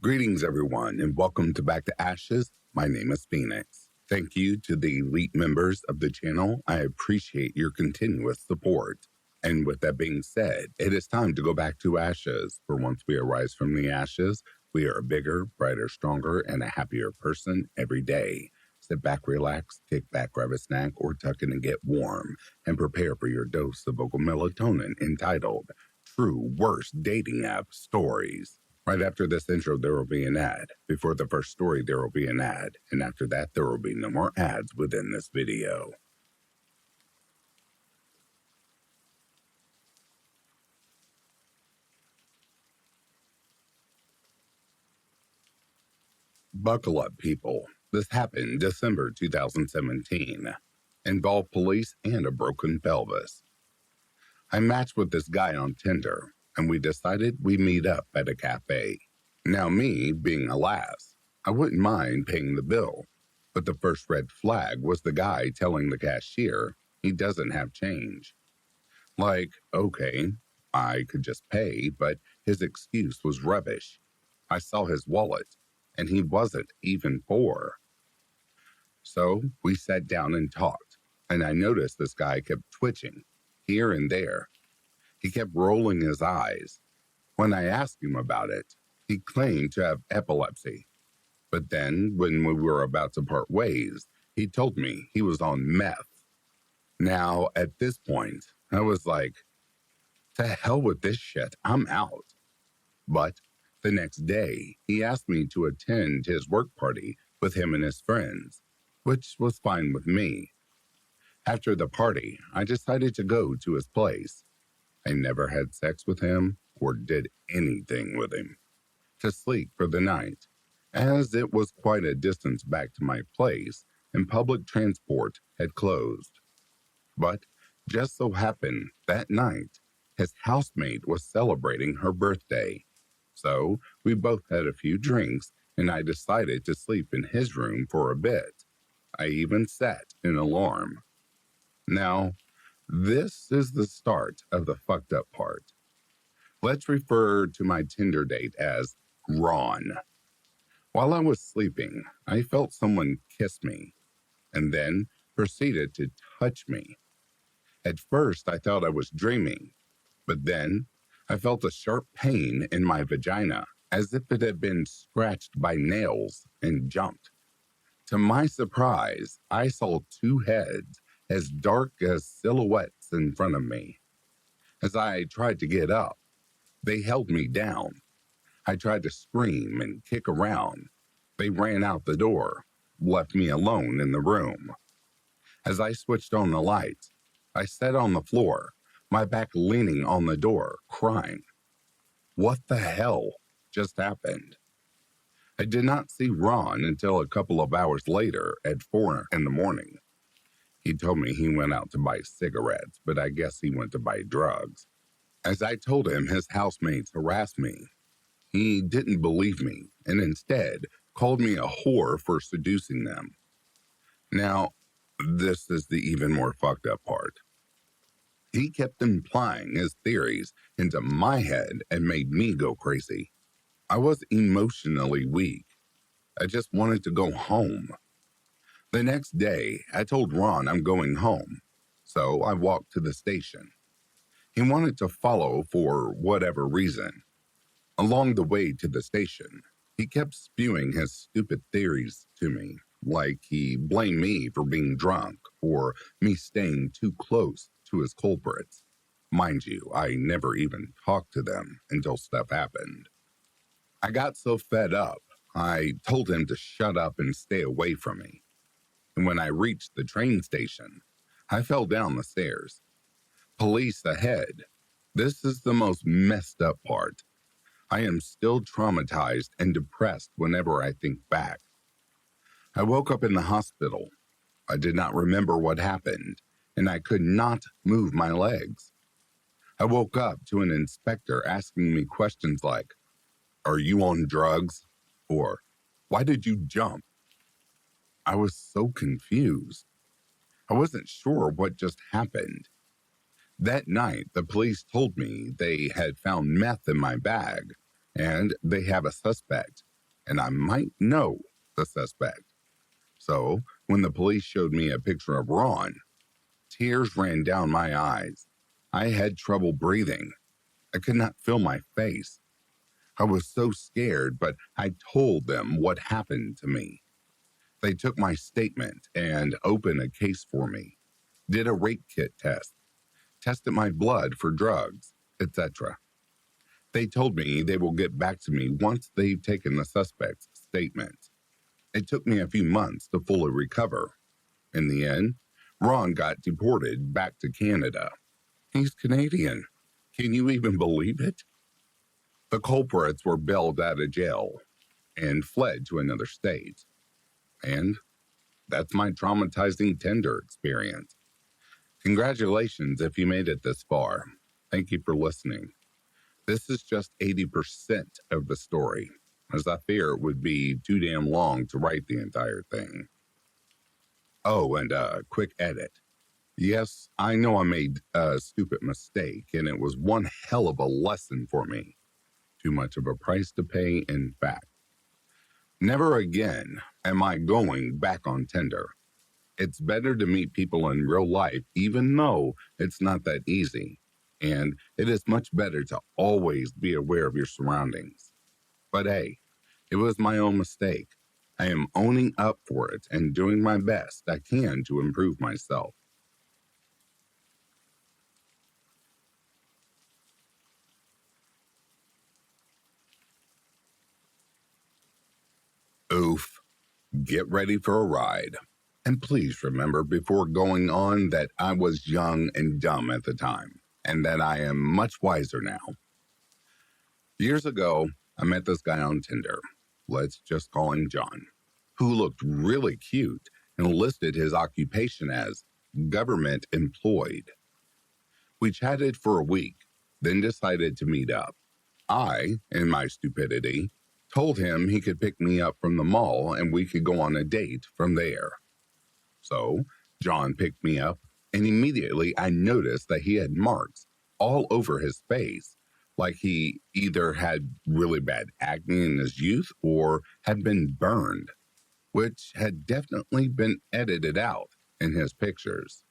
Greetings, everyone, and welcome to Back to Ashes. My name is Phoenix. Thank you to the elite members of the channel. I appreciate your continuous support. And with that being said, it is time to go back to ashes. For once we arise from the ashes, we are a bigger, brighter, stronger, and a happier person every day. Sit back, relax, kick back, grab a snack, or tuck in and get warm, and prepare for your dose of vocal melatonin entitled True Worst Dating App Stories. Right after this intro, there will be an ad. Before the first story, there will be an ad. And after that, there will be no more ads within this video. Buckle up, people. This happened December 2017. Involved police and a broken pelvis. I matched with this guy on Tinder, and we decided we'd meet up at a cafe. Now me, being a lass, I wouldn't mind paying the bill, but the first red flag was the guy telling the cashier he doesn't have change. Like, okay, I could just pay, but his excuse was rubbish. I saw his wallet, and he wasn't even poor. So we sat down and talked, and I noticed this guy kept twitching here and there. He kept rolling his eyes. When I asked him about it, he claimed to have epilepsy. But then, when we were about to part ways, he told me he was on meth. Now, at this point, I was like, to hell with this shit, I'm out. But the next day, he asked me to attend his work party with him and his friends, which was fine with me. After the party, I decided to go to his place. I never had sex with him or did anything with him. To sleep for the night, as it was quite a distance back to my place and public transport had closed. But just so happened that night, his housemate was celebrating her birthday. So we both had a few drinks and I decided to sleep in his room for a bit. I even set an alarm. Now, this is the start of the fucked up part. Let's refer to my Tinder date as Ron. While I was sleeping, I felt someone kiss me and then proceeded to touch me. At first, I thought I was dreaming, but then I felt a sharp pain in my vagina as if it had been scratched by nails and jumped. To my surprise, I saw two heads as dark as silhouettes in front of me. As I tried to get up, they held me down. I tried to scream and kick around. They ran out the door, left me alone in the room. As I switched on the lights, I sat on the floor, my back leaning on the door, crying. What the hell just happened? I did not see Ron until a couple of hours later at 4 in the morning. He told me he went out to buy cigarettes, but I guess he went to buy drugs. As I told him his housemates harassed me, he didn't believe me and instead called me a whore for seducing them. Now, this is the even more fucked up part. He kept implying his theories into my head and made me go crazy. I was emotionally weak. I just wanted to go home. The next day, I told Ron I'm going home, so I walked to the station. He wanted to follow for whatever reason. Along the way to the station, he kept spewing his stupid theories to me, like he blamed me for being drunk or me staying too close to his culprits. Mind you, I never even talked to them until stuff happened. I got so fed up, I told him to shut up and stay away from me. And when I reached the train station, I fell down the stairs. Police ahead. This is the most messed up part. I am still traumatized and depressed whenever I think back. I woke up in the hospital. I did not remember what happened, and I could not move my legs. I woke up to an inspector asking me questions like, "Are you on drugs?" or "Why did you jump?" I was so confused. I wasn't sure what just happened. That night, the police told me they had found meth in my bag, and they have a suspect. and I might know the suspect. So, when the police showed me a picture of Ron, tears ran down my eyes. I had trouble breathing. I could not feel my face. I was so scared, but I told them what happened to me. They took my statement and opened a case for me, did a rape kit test, tested my blood for drugs, etc. They told me they will get back to me once they've taken the suspect's statement. It took me a few months to fully recover. In the end, Ron got deported back to Canada. He's Canadian. Can you even believe it? The culprits were bailed out of jail and fled to another state. And that's my traumatizing Tinder experience. Congratulations if you made it this far. Thank you for listening. This is just 80% of the story, as I fear it would be too damn long to write the entire thing. Oh, and a quick edit. Yes, I know I made a stupid mistake, and it was one hell of a lesson for me. Too much of a price to pay, in fact. Never again am I going back on Tinder. It's better to meet people in real life, even though it's not that easy. And it is much better to always be aware of your surroundings. But hey, it was my own mistake. I am owning up for it and doing my best I can to improve myself. Oof. Get ready for a ride. And please remember before going on that I was young and dumb at the time, and that I am much wiser now. Years ago, I met this guy on Tinder. Let's just call him John, who looked really cute and listed his occupation as government employed. We chatted for a week, then decided to meet up. I, in my stupidity, told him he could pick me up from the mall and we could go on a date from there. So, John picked me up, and immediately I noticed that he had marks all over his face, like he either had really bad acne in his youth or had been burned, which had definitely been edited out in his pictures.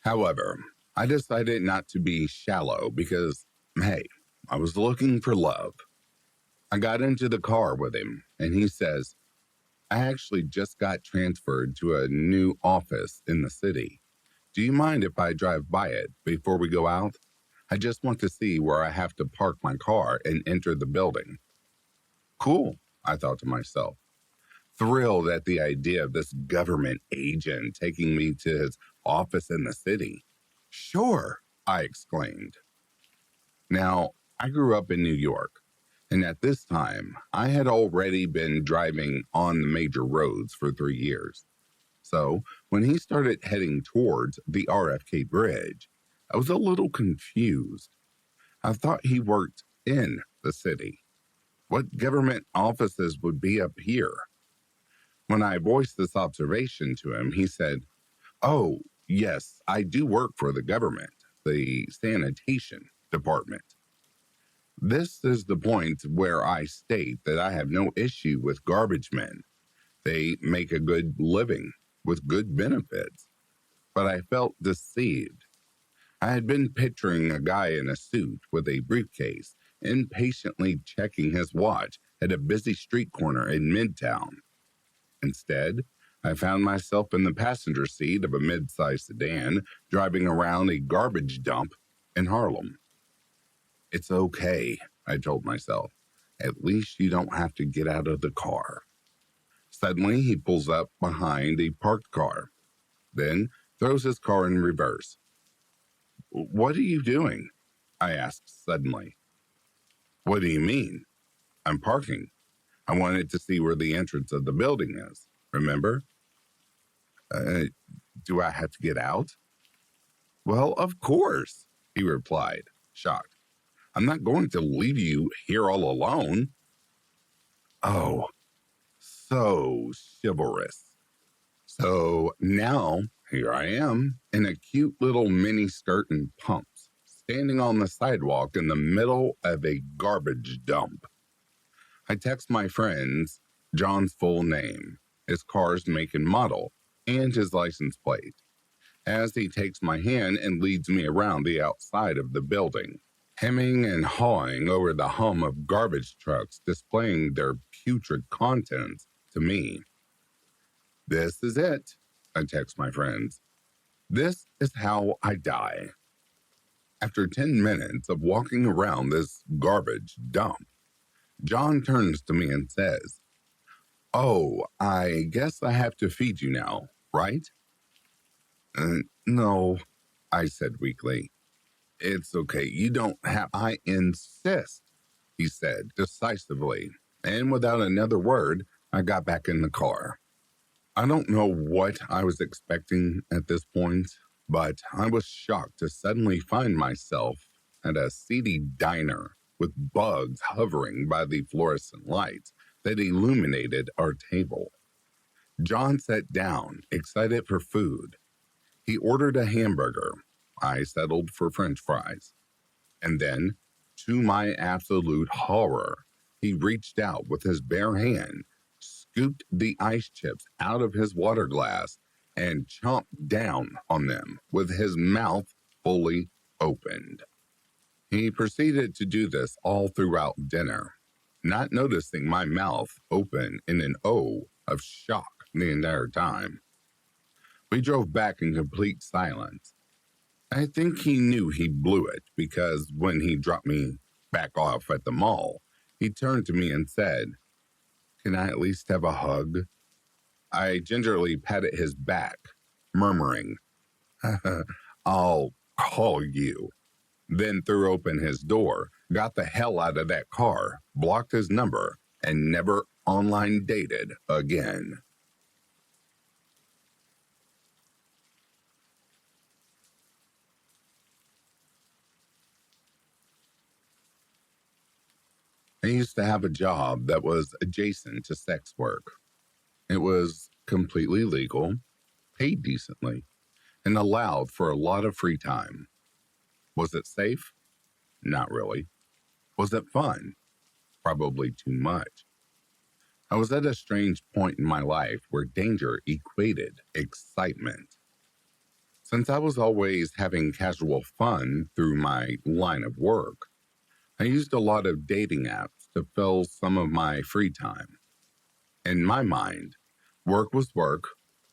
However, I decided not to be shallow because, hey, I was looking for love. I got into the car with him, and he says, I actually just got transferred to a new office in the city. Do you mind if I drive by it before we go out? I just want to see where I have to park my car and enter the building. Cool, I thought to myself, thrilled at the idea of this government agent taking me to his office in the city. Sure, I exclaimed. Now, I grew up in New York, and at this time, I had already been driving on the major roads for 3 years. So, when he started heading towards the RFK bridge, I was a little confused. I thought he worked in the city. What government offices would be up here? When I voiced this observation to him, he said, Oh, yes, I do work for the government, the sanitation department. This is the point where I state that I have no issue with garbage men. They make a good living with good benefits. But I felt deceived. I had been picturing a guy in a suit with a briefcase, impatiently checking his watch at a busy street corner in Midtown. Instead, I found myself in the passenger seat of a mid-sized sedan driving around a garbage dump in Harlem. It's okay, I told myself. At least you don't have to get out of the car. Suddenly, he pulls up behind a parked car, then throws his car in reverse. What are you doing? I asked suddenly. What do you mean? I'm parking. I wanted to see where the entrance of the building is, remember? Uh, do I have to get out? Well, of course, he replied, shocked. I'm not going to leave you here all alone. Oh, so chivalrous. So now, here I am, in a cute little mini skirt and pumps, standing on the sidewalk in the middle of a garbage dump. I text my friends John's full name, his car's make and model, and his license plate, as he takes my hand and leads me around the outside of the building, hemming and hawing over the hum of garbage trucks displaying their putrid contents to me. This is it, I text my friends. This is how I die. After 10 minutes of walking around this garbage dump, John turns to me and says, "Oh, I guess I have to feed you now, right?" No, I said weakly. "It's okay, you don't have—" "I insist," he said decisively, and without another word, I got back in the car. I don't know what I was expecting at this point, but I was shocked to suddenly find myself at a seedy diner with bugs hovering by the fluorescent lights that illuminated our table. John sat down, excited for food. He ordered a hamburger. I settled for French fries. And then, to my absolute horror, he reached out with his bare hand, scooped the ice chips out of his water glass, and chomped down on them with his mouth fully opened. He proceeded to do this all throughout dinner, not noticing my mouth open in an O of shock the entire time. We drove back in complete silence. I think he knew he blew it because when he dropped me back off at the mall, he turned to me and said, "Can I at least have a hug?" I gingerly patted his back, murmuring, "I'll call you." Then threw open his door, got the hell out of that car, blocked his number, and never online dated again. I used to have a job that was adjacent to sex work. It was completely legal, paid decently, and allowed for a lot of free time. Was it safe? Not really. Was it fun? Probably too much. I was at a strange point in my life where danger equated excitement. Since I was always having casual fun through my line of work, I used a lot of dating apps to fill some of my free time. In my mind, work was work.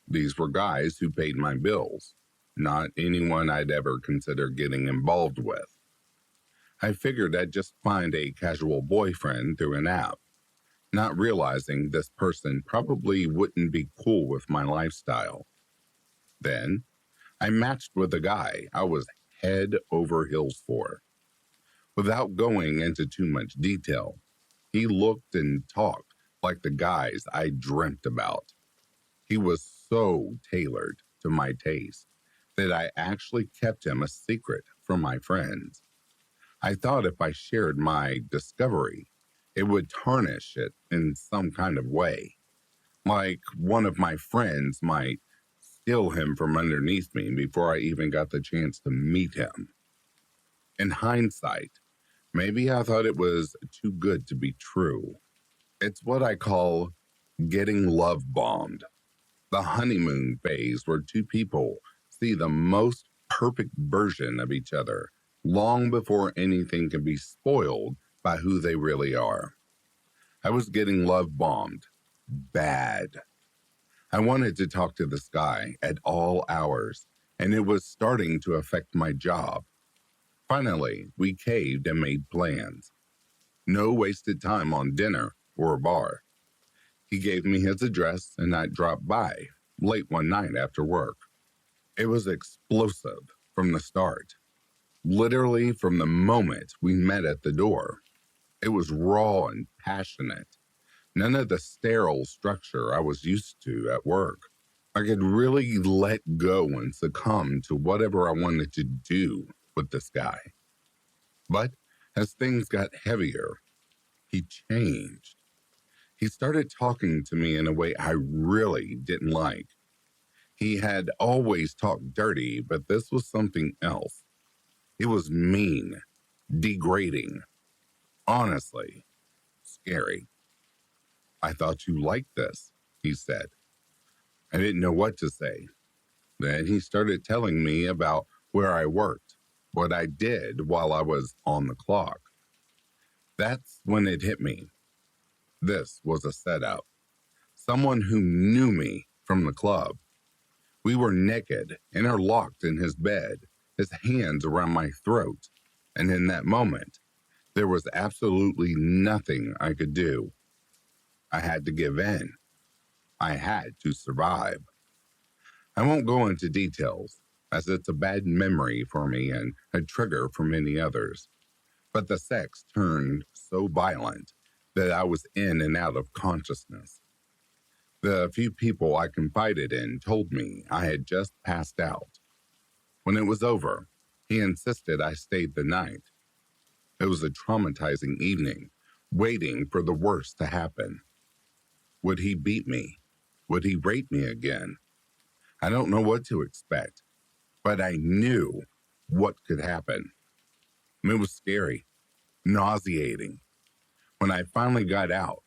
These were guys who paid my bills, not anyone I'd ever consider getting involved with. I figured I'd just find a casual boyfriend through an app, not realizing this person probably wouldn't be cool with my lifestyle. Then, I matched with a guy I was head over heels for. Without going into too much detail, he looked and talked like the guys I dreamt about. He was so tailored to my taste that I actually kept him a secret from my friends. I thought if I shared my discovery, it would tarnish it in some kind of way. Like one of my friends might steal him from underneath me before I even got the chance to meet him. In hindsight, maybe I thought it was too good to be true. It's what I call getting love bombed. The honeymoon phase where two people see the most perfect version of each other long before anything can be spoiled by who they really are. I was getting love bombed. Bad. I wanted to talk to this guy at all hours, and it was starting to affect my job. Finally, we caved and made plans. No wasted time on dinner or a bar. He gave me his address and I dropped by late one night after work. It was explosive from the start. Literally from the moment we met at the door. It was raw and passionate. None of the sterile structure I was used to at work. I could really let go and succumb to whatever I wanted to do with this guy. But as things got heavier, he changed. He started talking to me in a way I really didn't like. He had always talked dirty, but this was something else. It was mean, degrading, honestly, scary. "I thought you liked this," he said. I didn't know what to say. Then he started telling me about where I worked, what I did while I was on the clock. That's when it hit me. This was a setup. Someone who knew me from the club. We were naked, interlocked in his bed, his hands around my throat, and in that moment, there was absolutely nothing I could do. I had to give in. I had to survive. I won't go into details, as it's a bad memory for me and a trigger for many others. But the sex turned so violent that I was in and out of consciousness. The few people I confided in told me I had just passed out. When it was over, he insisted I stayed the night. It was a traumatizing evening, waiting for the worst to happen. Would he beat me? Would he rape me again? I don't know what to expect, but I knew what could happen. It was scary, nauseating. When I finally got out,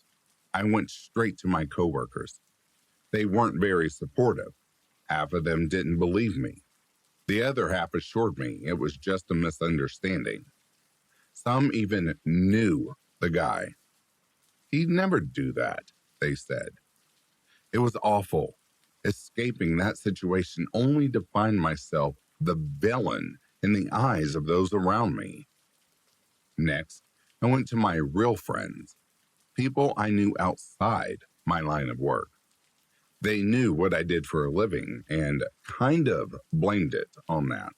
I went straight to my coworkers. They weren't very supportive. Half of them didn't believe me. The other half assured me it was just a misunderstanding. Some even knew the guy. He'd never do that, they said. It was awful, escaping that situation only to find myself the villain in the eyes of those around me. Next, I went to my real friends, people I knew outside my line of work. They knew what I did for a living and kind of blamed it on that.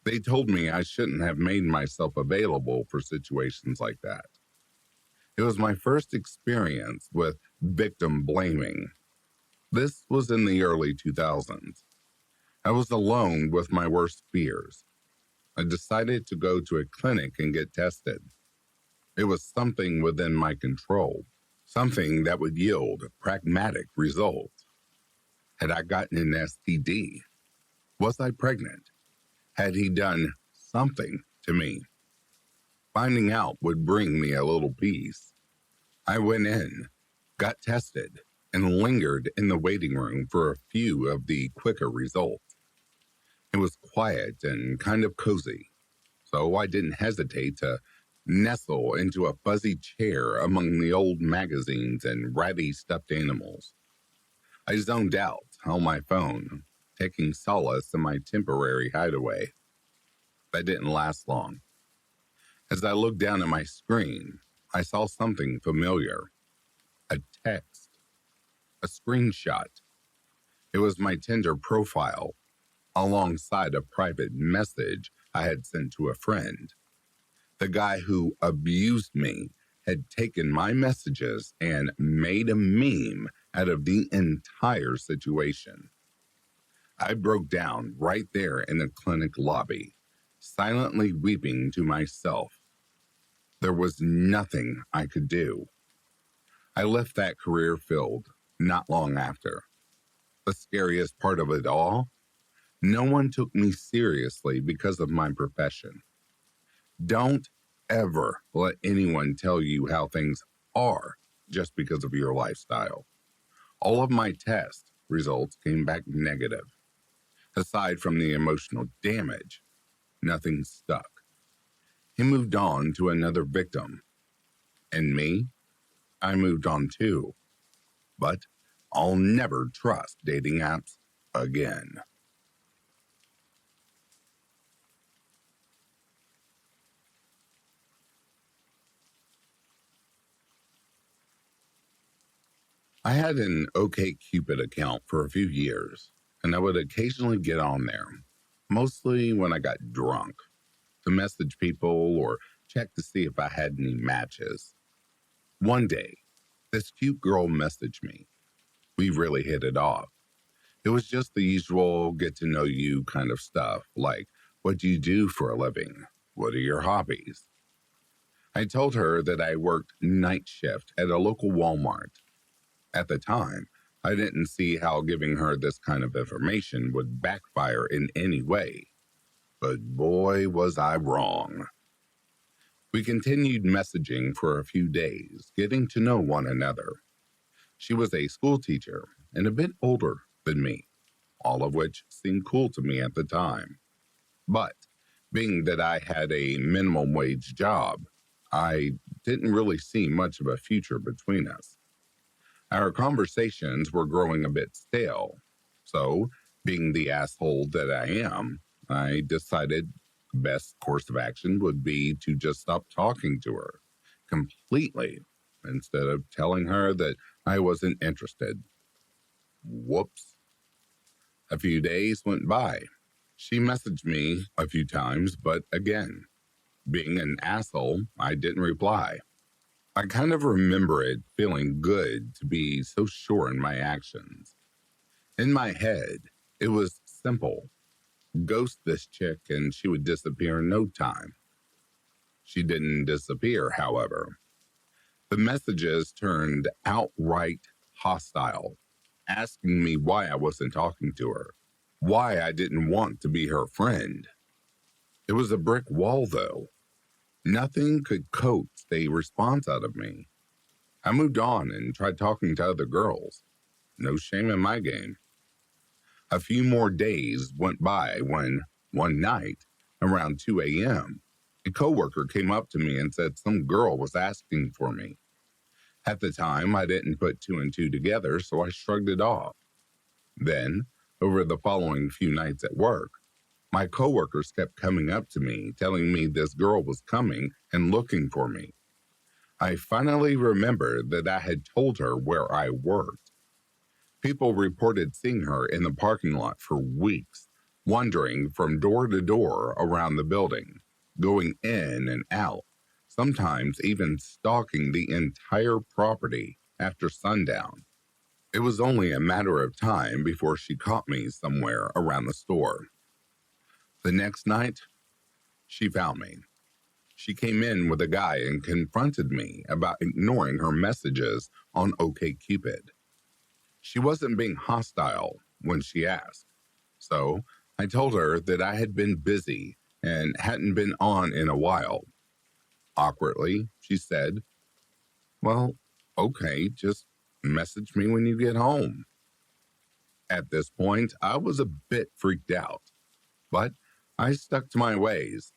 They told me I shouldn't have made myself available for situations like that. It was my first experience with victim blaming. This was in the early 2000s. I was alone with my worst fears. I decided to go to a clinic and get tested. It was something within my control, something that would yield pragmatic results. Had I gotten an STD? Was I pregnant? Had he done something to me? Finding out would bring me a little peace. I went in, got tested, and lingered in the waiting room for a few of the quicker results. It was quiet and kind of cozy, so I didn't hesitate to nestle into a fuzzy chair among the old magazines and ratty stuffed animals. I zoned out on my phone, taking solace in my temporary hideaway. That didn't last long. As I looked down at my screen, I saw something familiar. A text. A screenshot. It was my Tinder profile, alongside a private message I had sent to a friend. The guy who abused me had taken my messages and made a meme out of the entire situation. I broke down right there in the clinic lobby, silently weeping to myself. There was nothing I could do. I left that career field not long after. The scariest part of it all? No one took me seriously because of my profession. Don't ever let anyone tell you how things are just because of your lifestyle. All of my test results came back negative. Aside from the emotional damage, nothing stuck. He moved on to another victim. And me? I moved on too. But I'll never trust dating apps again. I had an OkCupid account for a few years, and I would occasionally get on there, mostly when I got drunk, to message people or check to see if I had any matches. One day, this cute girl messaged me. We really hit it off. It was just the usual get to know you kind of stuff, like what do you do for a living? What are your hobbies? I told her that I worked night shift at a local Walmart. At the time, I didn't see how giving her this kind of information would backfire in any way. But boy, was I wrong. We continued messaging for a few days, getting to know one another. She was a school teacher and a bit older than me, all of which seemed cool to me at the time. But being that I had a minimum wage job, I didn't really see much of a future between us. Our conversations were growing a bit stale, so, being the asshole that I am, I decided the best course of action would be to just stop talking to her completely instead of telling her that I wasn't interested. Whoops. A few days went by. She messaged me a few times, but again, being an asshole, I didn't reply. I kind of remember it feeling good to be so sure in my actions. In my head, it was simple: ghost this chick and she would disappear in no time. She didn't disappear, however. The messages turned outright hostile, asking me why I wasn't talking to her, why I didn't want to be her friend. It was a brick wall, though. Nothing could coax a response out of me. I moved on and tried talking to other girls. No shame in my game. A few more days went by when, one night, around 2 a.m., a coworker came up to me and said some girl was asking for me. At the time, I didn't put two and two together, so I shrugged it off. Then, over the following few nights at work, my coworkers kept coming up to me, telling me this girl was coming and looking for me. I finally remembered that I had told her where I worked. People reported seeing her in the parking lot for weeks, wandering from door to door around the building, going in and out, sometimes even stalking the entire property after sundown. It was only a matter of time before she caught me somewhere around the store. The next night, she found me. She came in with a guy and confronted me about ignoring her messages on OkCupid. She wasn't being hostile when she asked, so I told her that I had been busy and hadn't been on in a while. Awkwardly, she said, "Well, okay, just message me when you get home." At this point, I was a bit freaked out, but I stuck to my ways.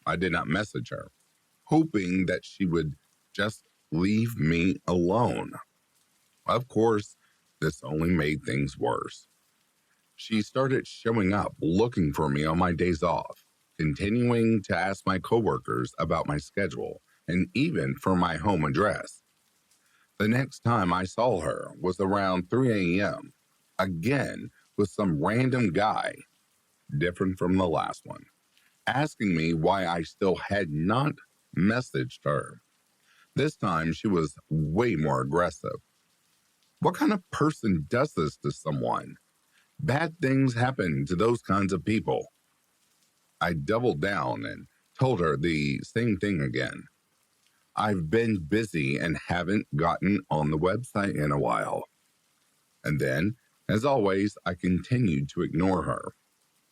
I did not message her, hoping that she would just leave me alone. Of course, this only made things worse. She started showing up looking for me on my days off, continuing to ask my coworkers about my schedule and even for my home address. The next time I saw her was around 3 a.m., again with some random guy, different from the last one, asking me why I still had not messaged her. This time she was way more aggressive. What kind of person does this to someone? Bad things happen to those kinds of people. I doubled down and told her the same thing again. I've been busy and haven't gotten on the website in a while. And then, as always, I continued to ignore her.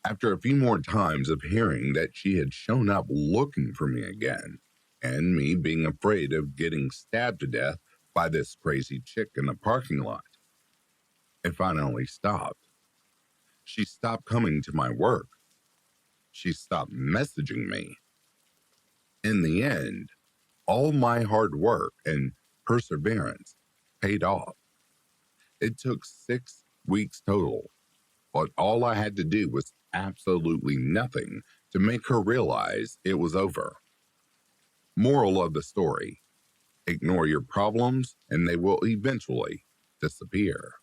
After a few more times of hearing that she had shown up looking for me again, and me being afraid of getting stabbed to death by this crazy chick in the parking lot, it finally stopped. She stopped coming to my work. She stopped messaging me. In the end, all my hard work and perseverance paid off. It took 6 weeks total, but all I had to do was absolutely nothing to make her realize it was over. Moral of the story: ignore your problems and they will eventually disappear.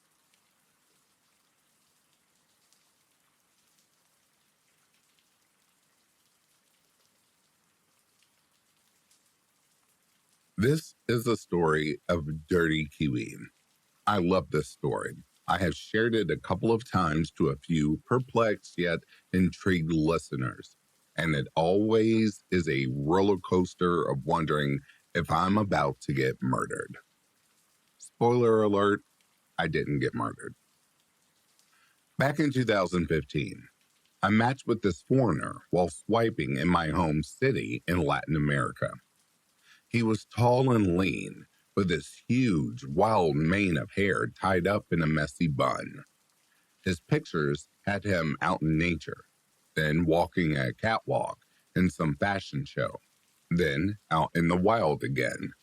This is the story of Dirty Kiwi. I love this story. I have shared it a couple of times to a few perplexed yet intrigued listeners, and it always is a roller coaster of wondering if I'm about to get murdered. Spoiler alert, I didn't get murdered. Back in 2015, I matched with this foreigner while swiping in my home city in Latin America. He was tall and lean, with his huge, wild mane of hair tied up in a messy bun. His pictures had him out in nature, then walking a catwalk in some fashion show, then out in the wild again.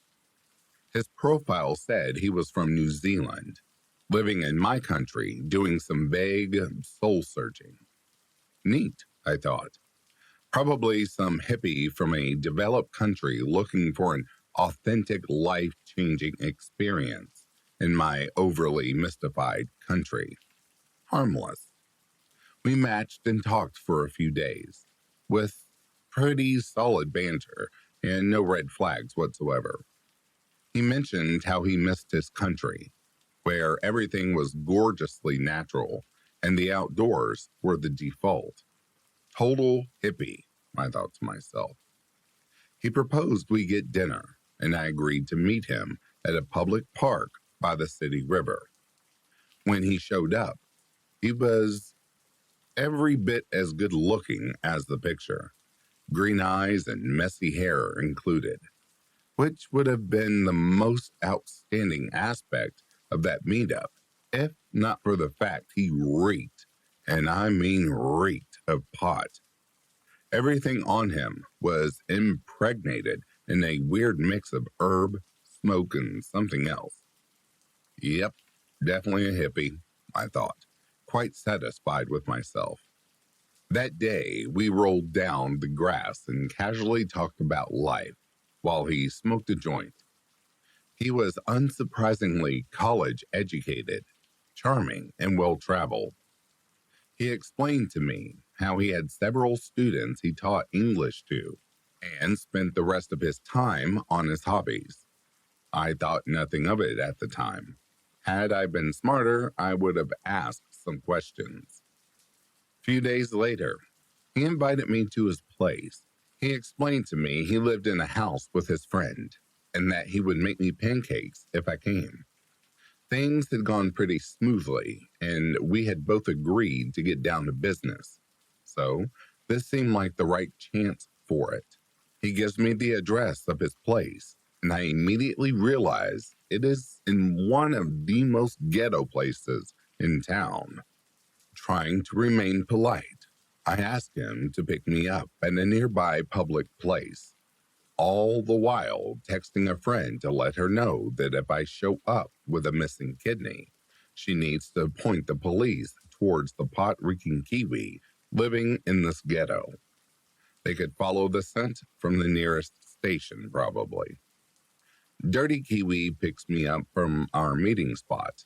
His profile said he was from New Zealand, living in my country, doing some vague soul searching. Neat, I thought. Probably some hippie from a developed country looking for an authentic life changing experience in my overly mystified country. Harmless. We matched and talked for a few days, with pretty solid banter and no red flags whatsoever. He mentioned how he missed his country, where everything was gorgeously natural and the outdoors were the default. Total hippie, I thought to myself. He proposed we get dinner, and I agreed to meet him at a public park by the city river. When he showed up, he was every bit as good looking as the picture, green eyes and messy hair included, which would have been the most outstanding aspect of that meetup, if not for the fact he reeked, and I mean reeked, of pot. Everything on him was impregnated in a weird mix of herb, smoke, and something else. Yep, definitely a hippie, I thought, quite satisfied with myself. That day, we rolled down the grass and casually talked about life while he smoked a joint. He was unsurprisingly college educated, charming, and well traveled. He explained to me how he had several students he taught English to and spent the rest of his time on his hobbies. I thought nothing of it at the time. Had I been smarter, I would have asked some questions. A few days later, he invited me to his place. He explained to me he lived in a house with his friend and that he would make me pancakes if I came. Things had gone pretty smoothly, and we had both agreed to get down to business. So, this seemed like the right chance for it. He gives me the address of his place, and I immediately realize it is in one of the most ghetto places in town. Trying to remain polite, I ask him to pick me up at a nearby public place, all the while texting a friend to let her know that if I show up with a missing kidney, she needs to point the police towards the pot-reeking Kiwi living in this ghetto. They could follow the scent from the nearest station, probably. Dirty Kiwi picks me up from our meeting spot,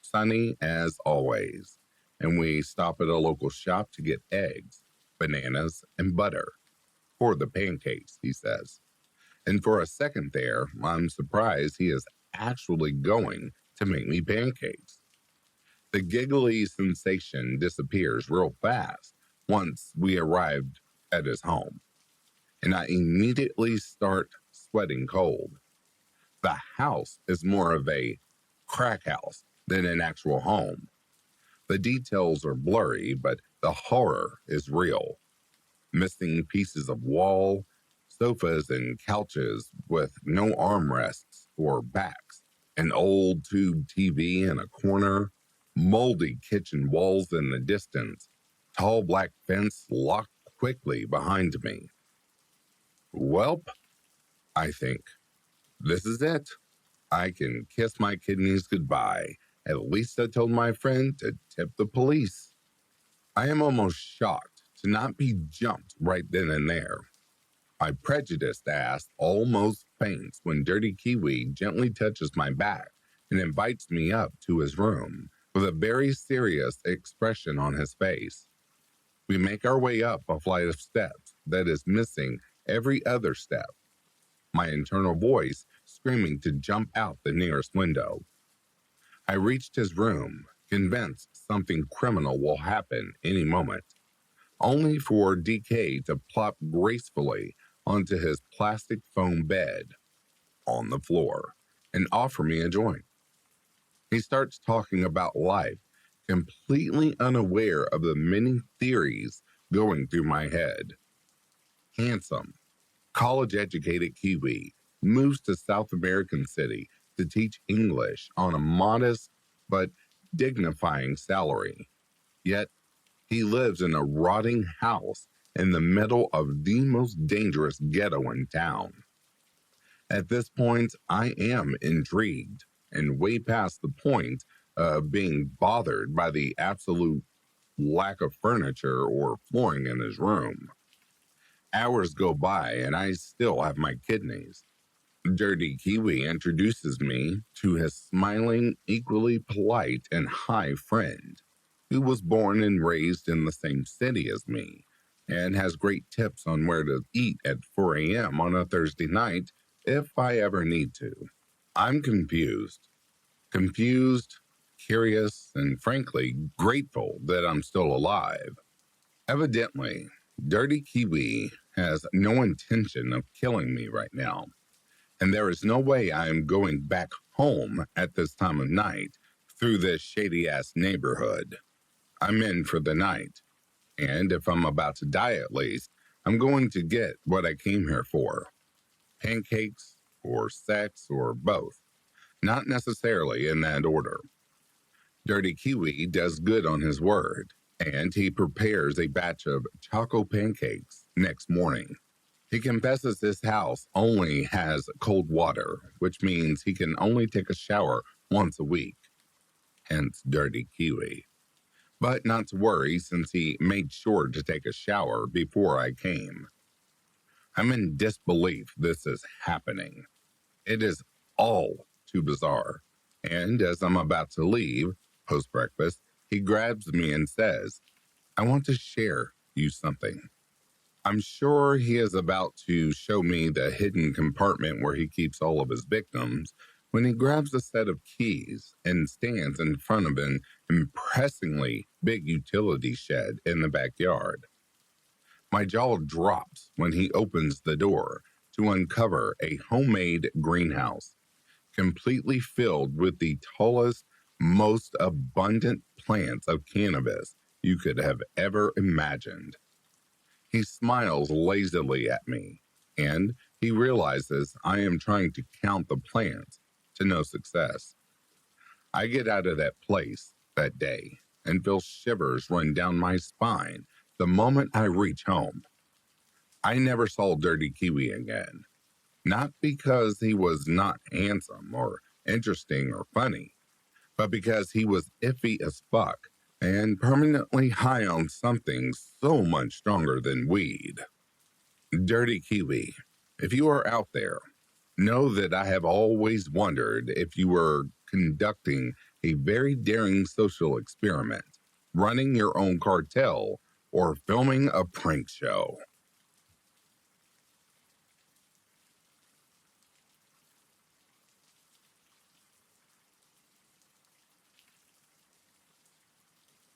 sunny as always, and we stop at a local shop to get eggs, bananas, and butter for the pancakes, he says. And for a second there, I'm surprised he is actually going to make me pancakes. The giggly sensation disappears real fast once we arrived at his home, and I immediately start sweating cold. The house is more of a crack house than an actual home. The details are blurry, but the horror is real. Missing pieces of wall, sofas and couches with no armrests or backs, an old tube TV in a corner, moldy kitchen walls in the distance, tall black fence locked quickly behind me. Welp, I think, this is it. I can kiss my kidneys goodbye. At least I told my friend to tip the police. I am almost shocked to not be jumped right then and there. My prejudiced ass almost faints when Dirty Kiwi gently touches my back and invites me up to his room with a very serious expression on his face. We make our way up a flight of steps that is missing every other step, my internal voice screaming to jump out the nearest window. I reached his room, convinced something criminal will happen any moment, only for DK to plop gracefully onto his plastic foam bed on the floor and offer me a joint. He starts talking about life, completely unaware of the many theories going through my head. Handsome, college-educated Kiwi, moves to South American city to teach English on a modest but dignifying salary. Yet he lives in a rotting house in the middle of the most dangerous ghetto in town. At this point, I am intrigued and way past the point of being bothered by the absolute lack of furniture or flooring in his room. Hours go by and I still have my kidneys. Dirty Kiwi introduces me to his smiling, equally polite, and high friend, who was born and raised in the same city as me, and has great tips on where to eat at 4 a.m. on a Thursday night if I ever need to. I'm confused, curious, and frankly grateful that I'm still alive. Evidently, Dirty Kiwi has no intention of killing me right now, and there is no way I am going back home at this time of night through this shady ass neighborhood. I'm in for the night, and if I'm about to die at least, I'm going to get what I came here for: pancakes, or sex, or both. Not necessarily in that order. Dirty Kiwi does good on his word, and he prepares a batch of choco pancakes next morning. He confesses his house only has cold water, which means he can only take a shower once a week, hence Dirty Kiwi. But not to worry, since he made sure to take a shower before I came. I'm in disbelief this is happening. It is all too bizarre. And as I'm about to leave, post breakfast, he grabs me and says, "I want to share you something." I'm sure he is about to show me the hidden compartment where he keeps all of his victims when he grabs a set of keys and stands in front of an impressively big utility shed in the backyard. My jaw drops when he opens the door to uncover a homemade greenhouse, completely filled with the tallest, most abundant plants of cannabis you could have ever imagined. He smiles lazily at me, and he realizes I am trying to count the plants to no success. I get out of that place that day and feel shivers run down my spine the moment I reach home. I never saw Dirty Kiwi again, not because he was not handsome or interesting or funny, but because he was iffy as fuck and permanently high on something so much stronger than weed. Dirty Kiwi, if you are out there, know that I have always wondered if you were conducting a very daring social experiment, running your own cartel, or filming a prank show.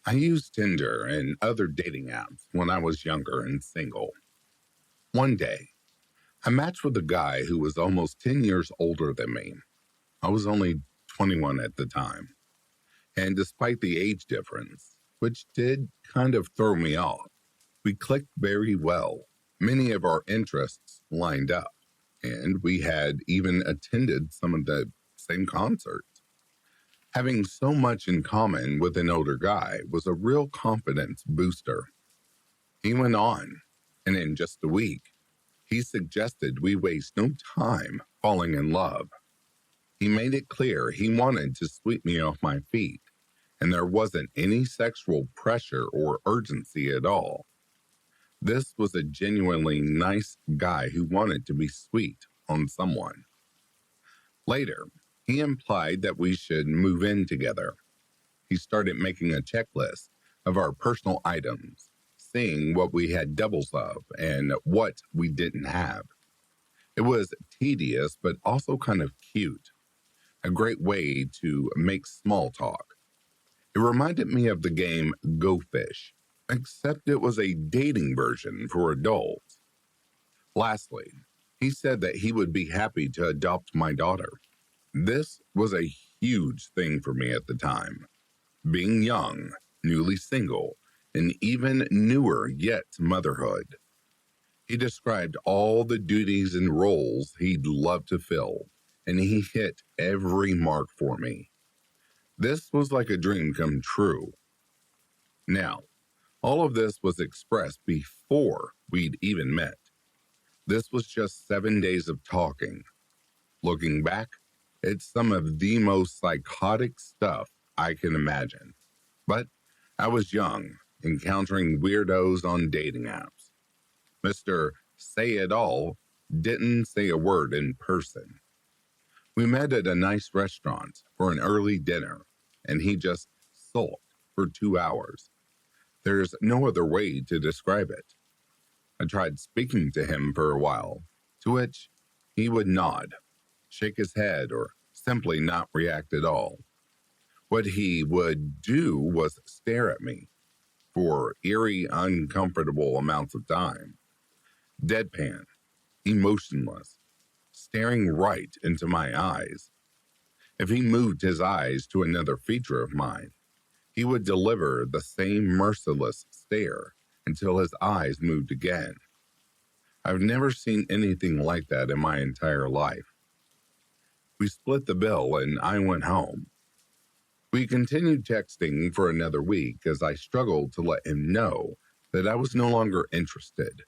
I used Tinder and other dating apps when I was younger and single. One day, I matched with a guy who was almost 10 years older than me. I was only 21 at the time. And despite the age difference, which did kind of throw me off, we clicked very well. Many of our interests lined up, and we had even attended some of the same concerts. Having so much in common with an older guy was a real confidence booster. He went on, and in just a week, he suggested we waste no time falling in love. He made it clear he wanted to sweep me off my feet, and there wasn't any sexual pressure or urgency at all. This was a genuinely nice guy who wanted to be sweet on someone. Later, he implied that we should move in together. He started making a checklist of our personal items, seeing what we had doubles of and what we didn't have. It was tedious, but also kind of cute, a great way to make small talk. It reminded me of the game Go Fish, except it was a dating version for adults. Lastly, he said that he would be happy to adopt my daughter. This was a huge thing for me at the time. Being young, newly single, and even newer yet to motherhood. He described all the duties and roles he'd love to fill, and he hit every mark for me. This was like a dream come true. Now, all of this was expressed before we'd even met. This was just 7 days of talking. Looking back, it's some of the most psychotic stuff I can imagine. But I was young, encountering weirdos on dating apps. Mr. Say It All didn't say a word in person. We met at a nice restaurant for an early dinner, and he just sulked for 2 hours. There's no other way to describe it. I tried speaking to him for a while, to which he would nod, shake his head, or simply not react at all. What he would do was stare at me for eerie, uncomfortable amounts of time, deadpan, emotionless, staring right into my eyes. If he moved his eyes to another feature of mine, he would deliver the same merciless stare until his eyes moved again. I've never seen anything like that in my entire life. We split the bill and I went home. We continued texting for another week as I struggled to let him know that I was no longer interested.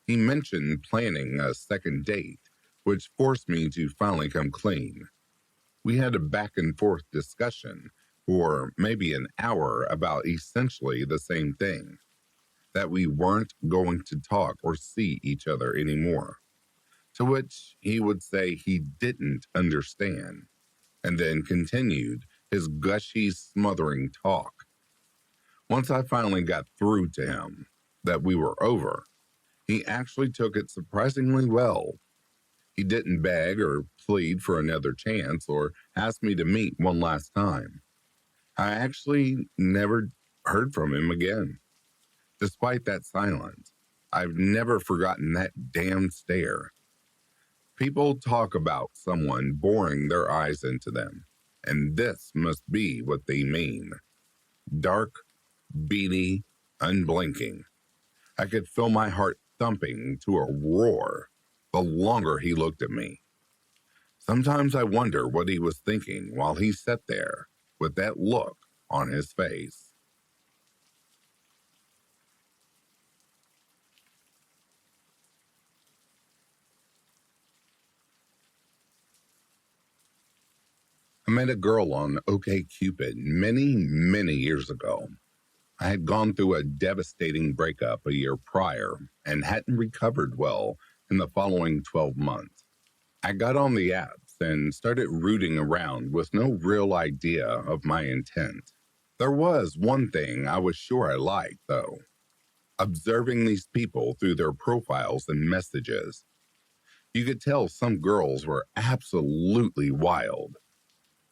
He mentioned planning a second date, which forced me to finally come clean. We had a back and forth discussion for maybe an hour about essentially the same thing, that we weren't going to talk or see each other anymore. To which he would say he didn't understand, and then continued his gushy, smothering talk. Once I finally got through to him that we were over, he actually took it surprisingly well. He didn't beg or plead for another chance or ask me to meet one last time. I actually never heard from him again. Despite that silence, I've never forgotten that damn stare. People talk about someone boring their eyes into them, and this must be what they mean. Dark, beady, unblinking. I could feel my heart thumping to a roar the longer he looked at me. Sometimes I wonder what he was thinking while he sat there with that look on his face. I met a girl on OkCupid many years ago. I had gone through a devastating breakup a year prior and hadn't recovered well in the following 12 months. I got on the apps and started rooting around with no real idea of my intent. There was one thing I was sure I liked, though: observing these people through their profiles and messages. You could tell some girls were absolutely wild,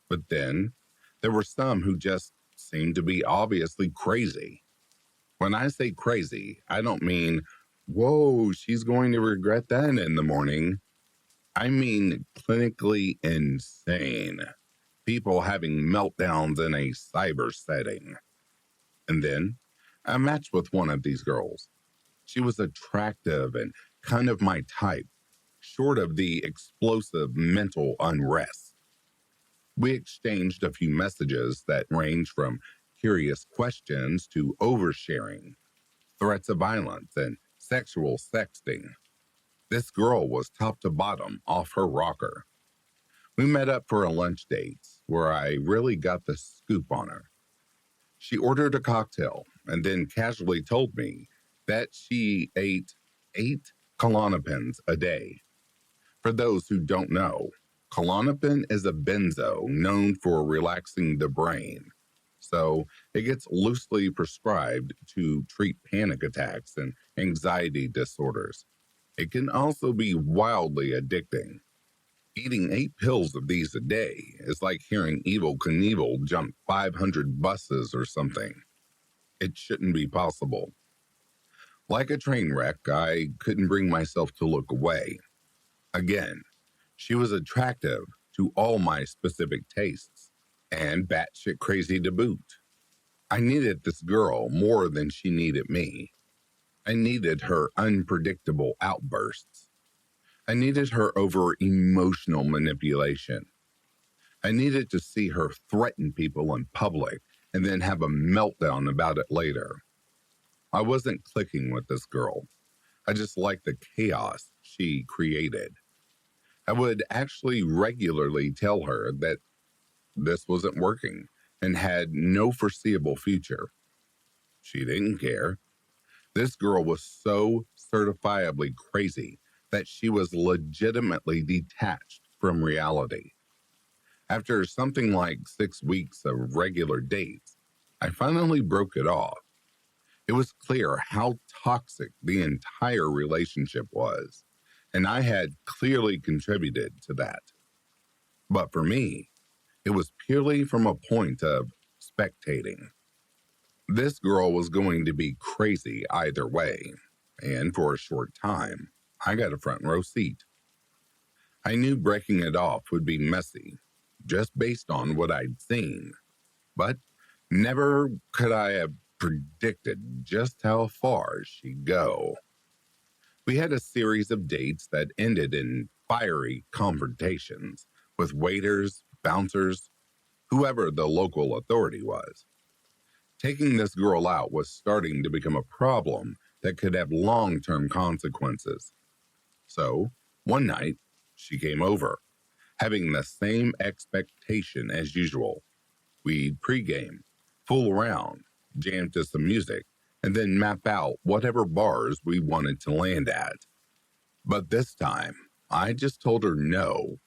but then there were some who just seemed to be obviously crazy. When I say crazy, I don't mean, whoa, she's going to regret that in the morning. I mean clinically insane. People having meltdowns in a cyber setting. And then I matched with one of these girls. She was attractive and kind of my type, short of the explosive mental unrest. We exchanged a few messages that ranged from curious questions to oversharing, threats of violence, and sexual sexting. This girl was top to bottom off her rocker. We met up for a lunch date where I really got the scoop on her. She ordered a cocktail and then casually told me that she ate 8 Klonopins a day. For those who don't know, Klonopin is a benzo known for relaxing the brain. So it gets loosely prescribed to treat panic attacks and anxiety disorders. It can also be wildly addicting. Eating 8 pills of these a day is like hearing Evel Knievel jump 500 buses or something. It shouldn't be possible. Like a train wreck, I couldn't bring myself to look away. Again, she was attractive to all my specific tastes, and batshit crazy to boot. I needed this girl more than she needed me. I needed her unpredictable outbursts. I needed her over emotional manipulation. I needed to see her threaten people in public and then have a meltdown about it later. I wasn't clicking with this girl. I just liked the chaos she created. I would actually regularly tell her that this wasn't working and had no foreseeable future. She didn't care. This girl was so certifiably crazy that she was legitimately detached from reality. After something like 6 weeks of regular dates, I finally broke it off. It was clear how toxic the entire relationship was, and I had clearly contributed to that. But for me, it was purely from a point of spectating. This girl was going to be crazy either way, and for a short time, I got a front row seat. I knew breaking it off would be messy, just based on what I'd seen, but never could I have predicted just how far she'd go. We had a series of dates that ended in fiery confrontations with waiters, bouncers, whoever the local authority was. Taking this girl out was starting to become a problem that could have long-term consequences. So, one night, she came over, having the same expectation as usual. We'd pregame, fool around, jam to some music, and then map out whatever bars we wanted to land at. But this time, I just told her no.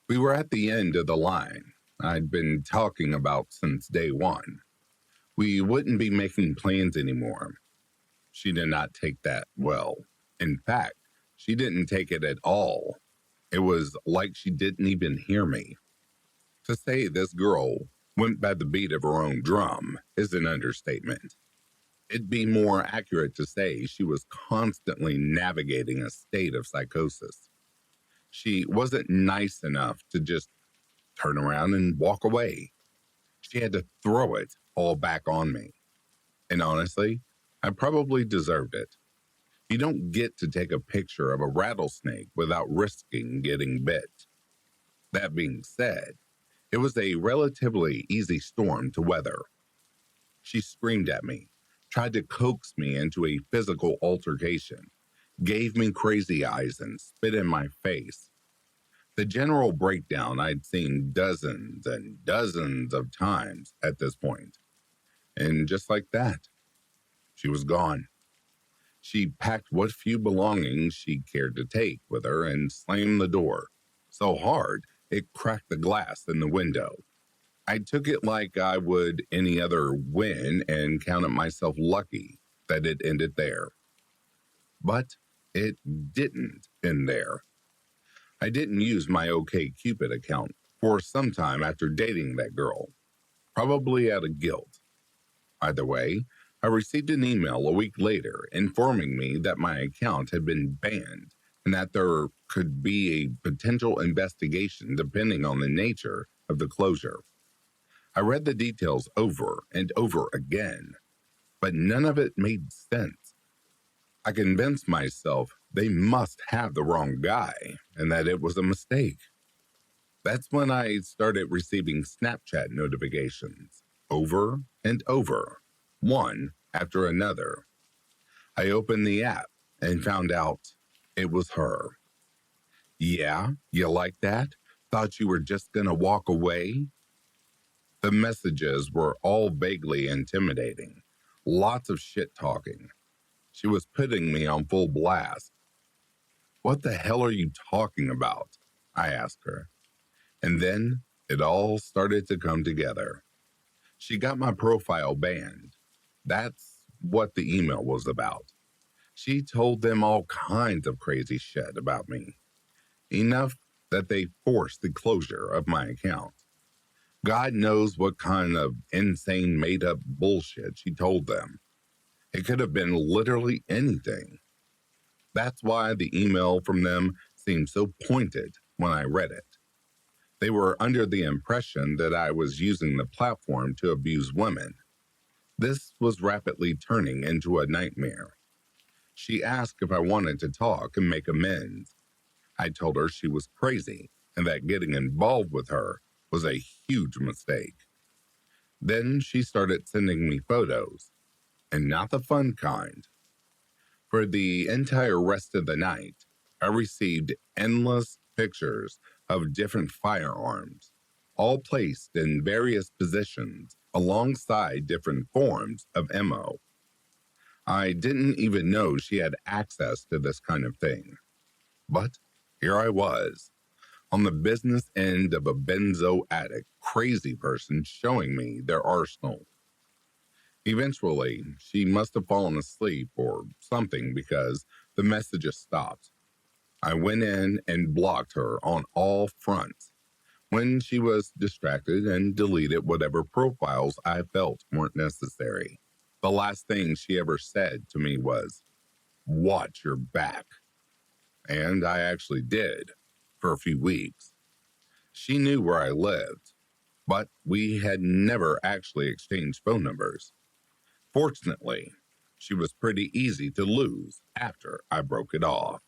We were at the end of the line I'd been talking about since day one. We wouldn't be making plans anymore. She did not take that well. In fact, she didn't take it at all. It was like she didn't even hear me. To say this girl went by the beat of her own drum is an understatement. It'd be more accurate to say she was constantly navigating a state of psychosis. She wasn't nice enough to just turn around and walk away. She had to throw it all back on me. And honestly, I probably deserved it. You don't get to take a picture of a rattlesnake without risking getting bit. That being said, it was a relatively easy storm to weather. She screamed at me, tried to coax me into a physical altercation, gave me crazy eyes, and spit in my face. The general breakdown I'd seen dozens and dozens of times at this point. And just like that, she was gone. She packed what few belongings she cared to take with her and slammed the door so hard it cracked the glass in the window. I took it like I would any other win and counted myself lucky that it ended there. But it didn't end there. I didn't use my OkCupid account for some time after dating that girl, probably out of guilt. Either way, I received an email a week later informing me that my account had been banned and that there could be a potential investigation depending on the nature of the closure. I read the details over and over again, but none of it made sense. I convinced myself they must have the wrong guy and that it was a mistake. That's when I started receiving Snapchat notifications over and over, one after another. I opened the app and found out it was her. Yeah, you like that? Thought you were just gonna walk away? The messages were all vaguely intimidating. Lots of shit talking. She was putting me on full blast. What the hell are you talking about? I asked her. And then it all started to come together. She got my profile banned. That's what the email was about. She told them all kinds of crazy shit about me. Enough that they forced the closure of my account. God knows what kind of insane made-up bullshit she told them. It could have been literally anything. That's why the email from them seemed so pointed when I read it. They were under the impression that I was using the platform to abuse women. This was rapidly turning into a nightmare. She asked if I wanted to talk and make amends. I told her she was crazy and that getting involved with her was a huge mistake. Then she started sending me photos, and not the fun kind. For the entire rest of the night, I received endless pictures of different firearms, all placed in various positions alongside different forms of ammo. I didn't even know she had access to this kind of thing. But here I was, on the business end of a benzo addict crazy person showing me their arsenal. Eventually, she must have fallen asleep or something because the messages stopped. I went in and blocked her on all fronts when she was distracted and deleted whatever profiles I felt weren't necessary. The last thing she ever said to me was, "Watch your back." And I actually did, for a few weeks. She knew where I lived, but we had never actually exchanged phone numbers. Fortunately, she was pretty easy to lose after I broke it off.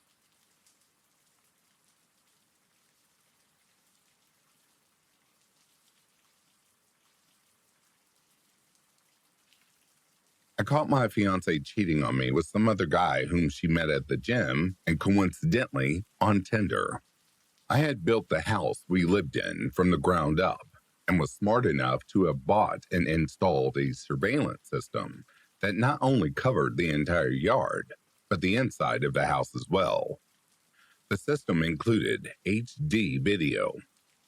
I caught my fiance cheating on me with some other guy whom she met at the gym and coincidentally on Tinder. I had built the house we lived in from the ground up and was smart enough to have bought and installed a surveillance system that not only covered the entire yard, but the inside of the house as well. The system included HD video,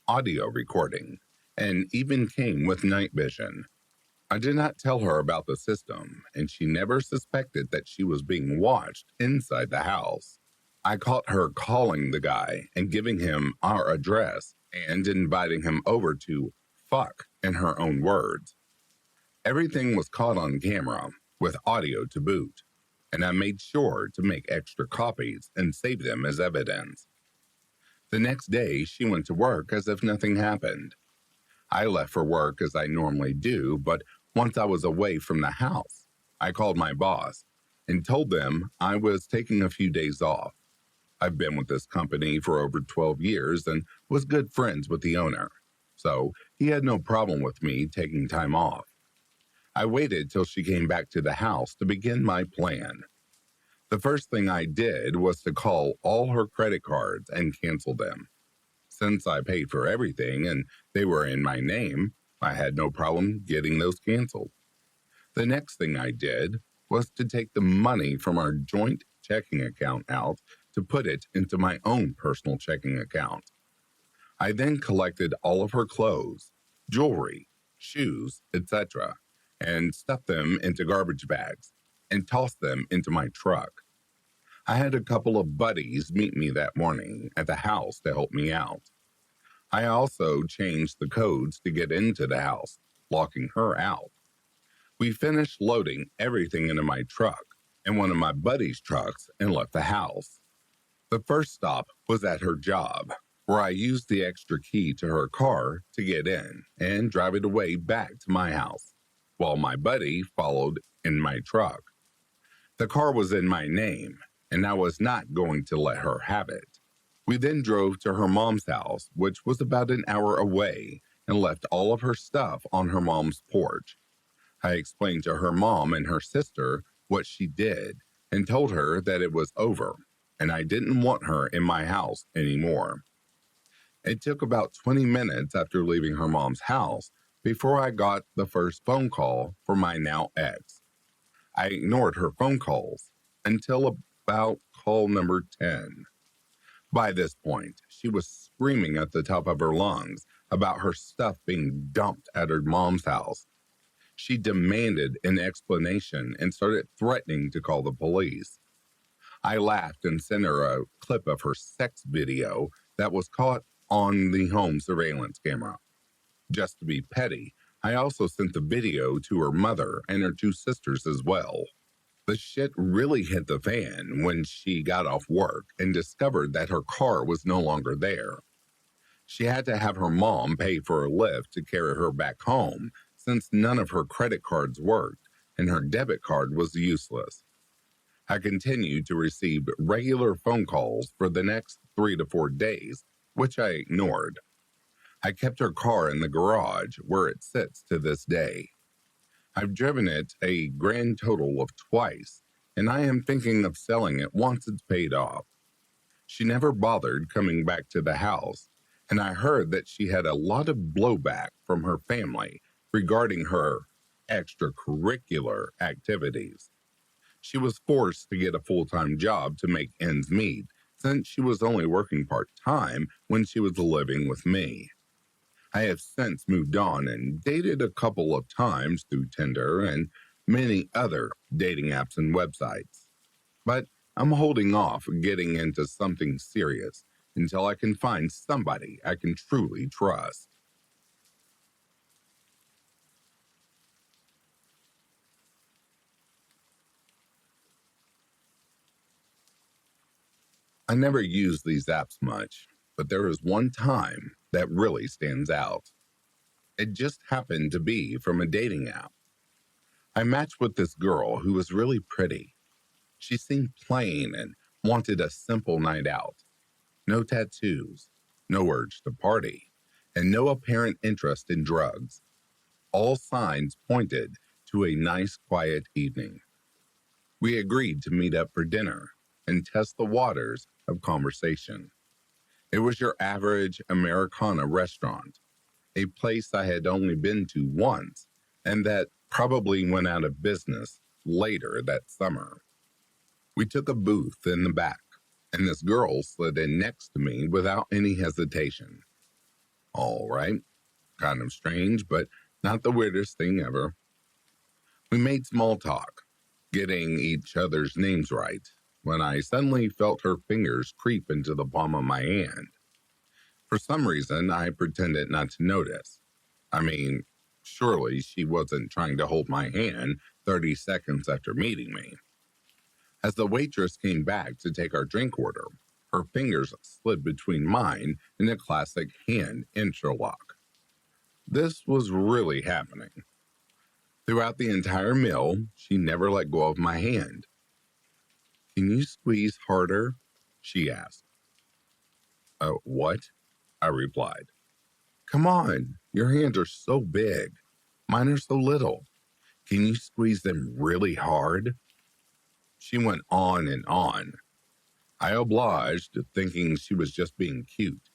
audio recording, and even came with night vision. I did not tell her about the system, and she never suspected that she was being watched inside the house. I caught her calling the guy and giving him our address and inviting him over to fuck in her own words. Everything was caught on camera with audio to boot, and I made sure to make extra copies and save them as evidence. The next day, she went to work as if nothing happened. I left for work as I normally do, but once I was away from the house, I called my boss and told them I was taking a few days off. I've been with this company for over 12 years and was good friends with the owner, so he had no problem with me taking time off. I waited till she came back to the house to begin my plan. The first thing I did was to call all her credit cards and cancel them. Since I paid for everything and they were in my name, I had no problem getting those canceled. The next thing I did was to take the money from our joint checking account out to put it into my own personal checking account. I then collected all of her clothes, jewelry, shoes, etc., and stuffed them into garbage bags and tossed them into my truck. I had a couple of buddies meet me that morning at the house to help me out. I also changed the codes to get into the house, locking her out. We finished loading everything into my truck and one of my buddies' trucks and left the house. The first stop was at her job, where I used the extra key to her car to get in and drive it away back to my house, while my buddy followed in my truck. The car was in my name, and I was not going to let her have it. We then drove to her mom's house, which was about an hour away, and left all of her stuff on her mom's porch. I explained to her mom and her sister what she did and told her that it was over, and I didn't want her in my house anymore. It took about 20 minutes after leaving her mom's house before I got the first phone call for my now ex. I ignored her phone calls until about call number 10. By this point, she was screaming at the top of her lungs about her stuff being dumped at her mom's house. She demanded an explanation and started threatening to call the police. I laughed and sent her a clip of her sex video that was caught on the home surveillance camera. Just to be petty, I also sent the video to her mother and her two sisters as well. The shit really hit the fan when she got off work and discovered that her car was no longer there. She had to have her mom pay for a lift to carry her back home since none of her credit cards worked and her debit card was useless. I continued to receive regular phone calls for the next 3 to 4 days, which I ignored. I kept her car in the garage where it sits to this day. I've driven it a grand total of twice, and I am thinking of selling it once it's paid off. She never bothered coming back to the house, and I heard that she had a lot of blowback from her family regarding her extracurricular activities. She was forced to get a full-time job to make ends meet, since she was only working part-time when she was living with me. I have since moved on and dated a couple of times through Tinder and many other dating apps and websites. But I'm holding off getting into something serious until I can find somebody I can truly trust. I never use these apps much, but there is one time that really stands out. It just happened to be from a dating app. I matched with this girl who was really pretty. She seemed plain and wanted a simple night out. No tattoos, no urge to party, and no apparent interest in drugs. All signs pointed to a nice, quiet evening. We agreed to meet up for dinner and test the waters of conversation. It was your average Americana restaurant, a place I had only been to once and that probably went out of business later that summer. We took a booth in the back, and this girl slid in next to me without any hesitation. All right, kind of strange, but not the weirdest thing ever. We made small talk, getting each other's names right, when I suddenly felt her fingers creep into the palm of my hand. For some reason, I pretended not to notice. I mean, surely she wasn't trying to hold my hand 30 seconds after meeting me. As the waitress came back to take our drink order, her fingers slid between mine in a classic hand interlock. This was really happening. Throughout the entire meal, she never let go of my hand. "Can you squeeze harder?" she asked. What?" I replied. "Come on, your hands are so big. Mine are so little. Can you squeeze them really hard?" She went on and on. I obliged, thinking she was just being cute.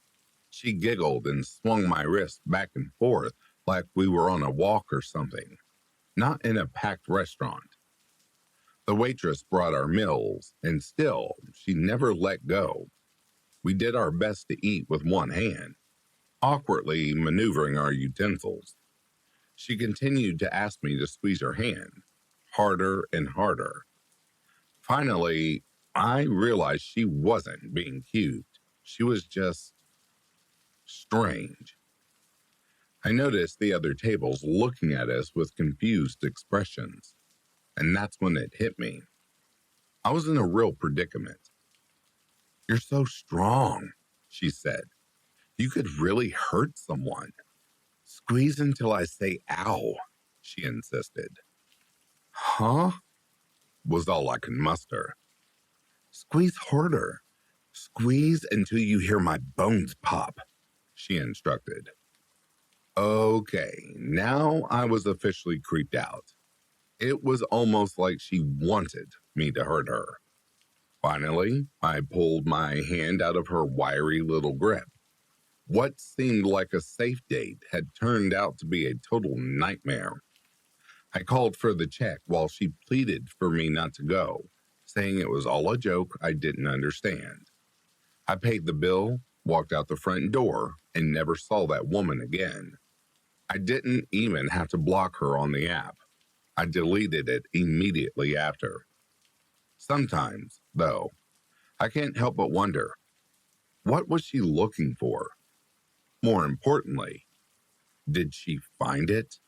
She giggled and swung my wrist back and forth like we were on a walk or something, not in a packed restaurant. The waitress brought our meals, and still, she never let go. We did our best to eat with one hand, awkwardly maneuvering our utensils. She continued to ask me to squeeze her hand, harder and harder. Finally, I realized she wasn't being cute. She was just strange. I noticed the other tables looking at us with confused expressions, and that's when it hit me. I was in a real predicament. "You're so strong," she said. "You could really hurt someone. Squeeze until I say ow," she insisted. "Huh?" was all I could muster. "Squeeze harder. Squeeze until you hear my bones pop," she instructed. Okay, now I was officially creeped out. It was almost like she wanted me to hurt her. Finally, I pulled my hand out of her wiry little grip. What seemed like a safe date had turned out to be a total nightmare. I called for the check while she pleaded for me not to go, saying it was all a joke I didn't understand. I paid the bill, walked out the front door, and never saw that woman again. I didn't even have to block her on the app. I deleted it immediately after. Sometimes, though, I can't help but wonder, what was she looking for? More importantly, did she find it?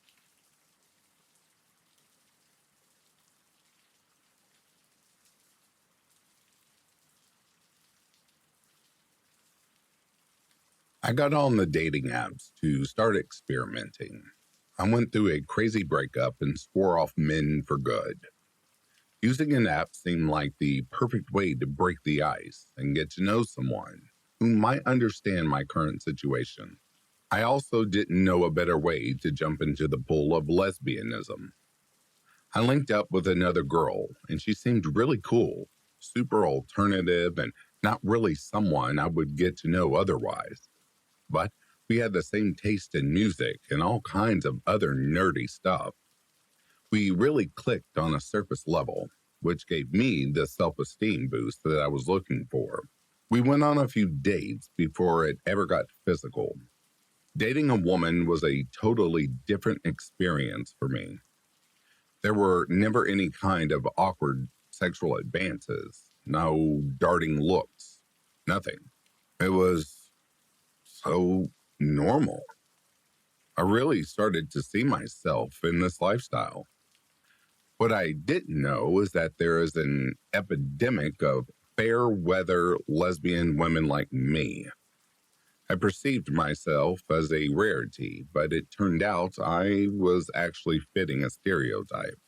I got on the dating apps to start experimenting. I went through a crazy breakup and swore off men for good. Using an app seemed like the perfect way to break the ice and get to know someone who might understand my current situation. I also didn't know a better way to jump into the pool of lesbianism. I linked up with another girl, and she seemed really cool, super alternative, and not really someone I would get to know otherwise. But we had the same taste in music and all kinds of other nerdy stuff. We really clicked on a surface level, which gave me the self-esteem boost that I was looking for. We went on a few dates before it ever got physical. Dating a woman was a totally different experience for me. There were never any kind of awkward sexual advances, no darting looks, nothing. It was so normal. I really started to see myself in this lifestyle. What I didn't know is that there is an epidemic of fair weather lesbian women like me. I perceived myself as a rarity, but it turned out I was actually fitting a stereotype.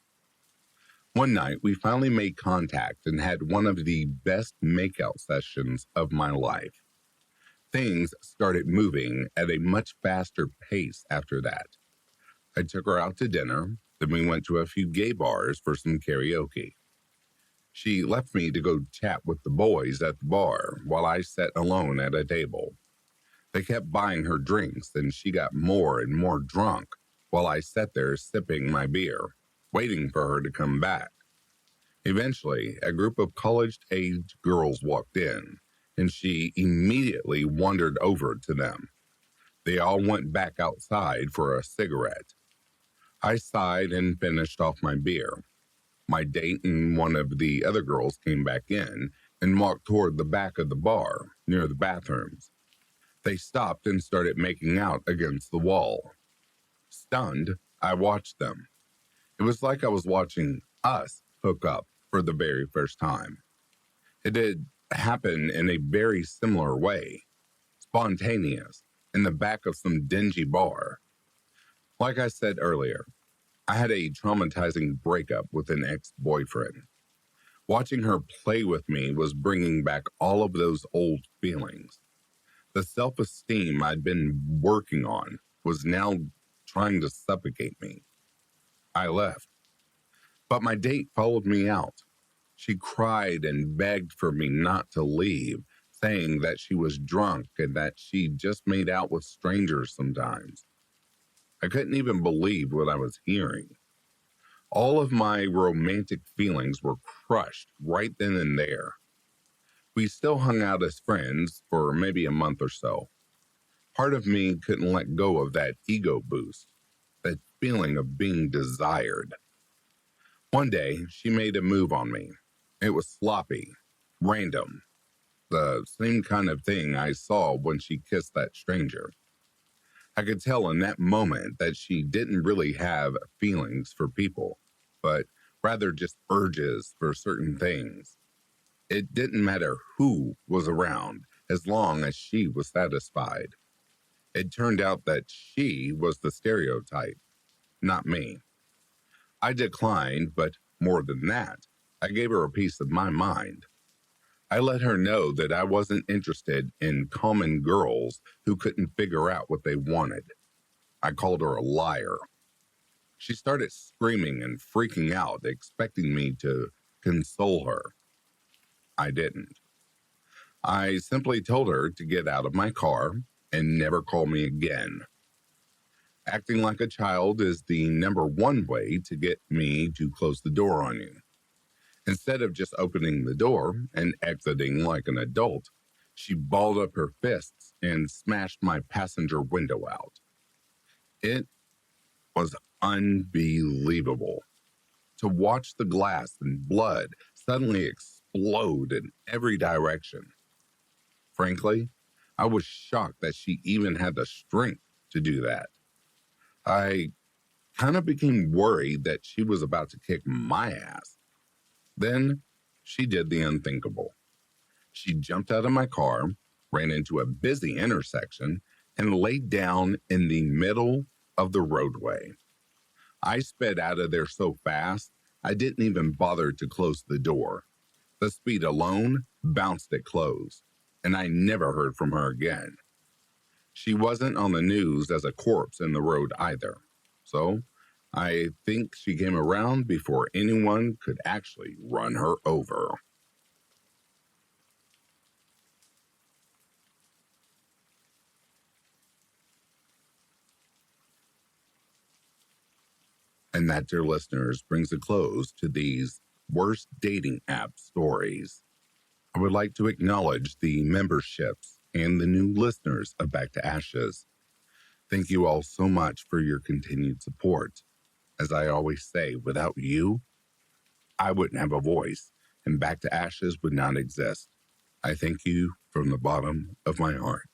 One night, we finally made contact and had one of the best makeout sessions of my life. Things started moving at a much faster pace after that. I took her out to dinner, then we went to a few gay bars for some karaoke. She left me to go chat with the boys at the bar while I sat alone at a table. They kept buying her drinks, and she got more and more drunk while I sat there sipping my beer, waiting for her to come back. Eventually, a group of college-aged girls walked in, and she immediately wandered over to them. They all went back outside for a cigarette. I sighed and finished off my beer. My date and one of the other girls came back in and walked toward the back of the bar, near the bathrooms. They stopped and started making out against the wall. Stunned, I watched them. It was like I was watching us hook up for the very first time. It had happened in a very similar way, spontaneous, in the back of some dingy bar. Like I said earlier, I had a traumatizing breakup with an ex-boyfriend. Watching her play with me was bringing back all of those old feelings. The self-esteem I'd been working on was now trying to suffocate me. I left, but my date followed me out. She cried and begged for me not to leave, saying that she was drunk and that she just made out with strangers sometimes. I couldn't even believe what I was hearing. All of my romantic feelings were crushed right then and there. We still hung out as friends for maybe a month or so. Part of me couldn't let go of that ego boost, that feeling of being desired. One day, she made a move on me. It was sloppy, random, the same kind of thing I saw when she kissed that stranger. I could tell in that moment that she didn't really have feelings for people, but rather just urges for certain things. It didn't matter who was around as long as she was satisfied. It turned out that she was the stereotype, not me. I declined, but more than that, I gave her a piece of my mind. I let her know that I wasn't interested in common girls who couldn't figure out what they wanted. I called her a liar. She started screaming and freaking out, expecting me to console her. I didn't. I simply told her to get out of my car and never call me again. Acting like a child is the number one way to get me to close the door on you. Instead of just opening the door and exiting like an adult, she balled up her fists and smashed my passenger window out. It was unbelievable to watch the glass and blood suddenly explode in every direction. Frankly, I was shocked that she even had the strength to do that. I kind of became worried that she was about to kick my ass. Then she did the unthinkable. She jumped out of my car, ran into a busy intersection, and laid down in the middle of the roadway. I sped out of there so fast, I didn't even bother to close the door. The speed alone bounced it closed, and I never heard from her again. She wasn't on the news as a corpse in the road either, so I think she came around before anyone could actually run her over. And that, dear listeners, brings a close to these worst dating app stories. I would like to acknowledge the memberships and the new listeners of Back to Ashes. Thank you all so much for your continued support. As I always say, without you, I wouldn't have a voice, and Back to Ashes would not exist. I thank you from the bottom of my heart.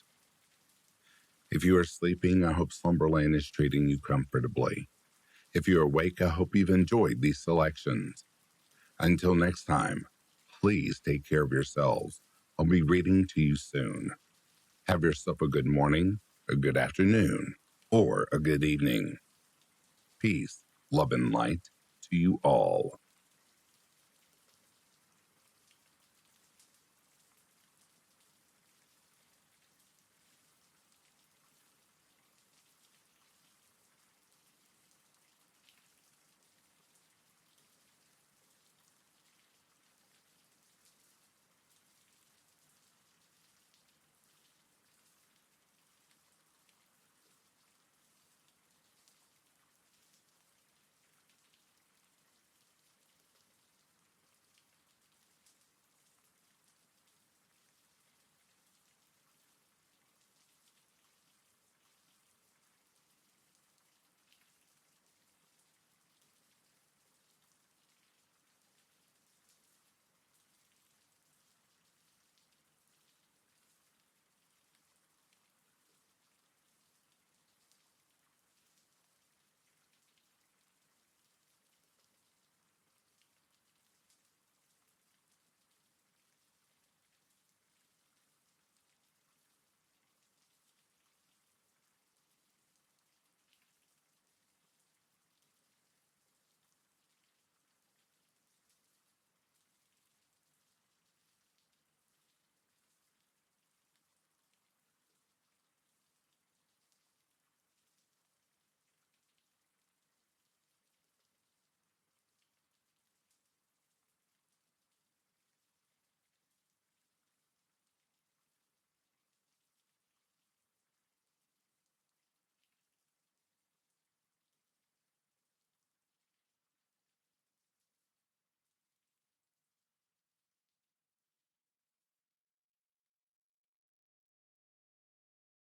If you are sleeping, I hope Slumberland is treating you comfortably. If you're awake, I hope you've enjoyed these selections. Until next time, please take care of yourselves. I'll be reading to you soon. Have yourself a good morning, a good afternoon, or a good evening. Peace, love, and light to you all.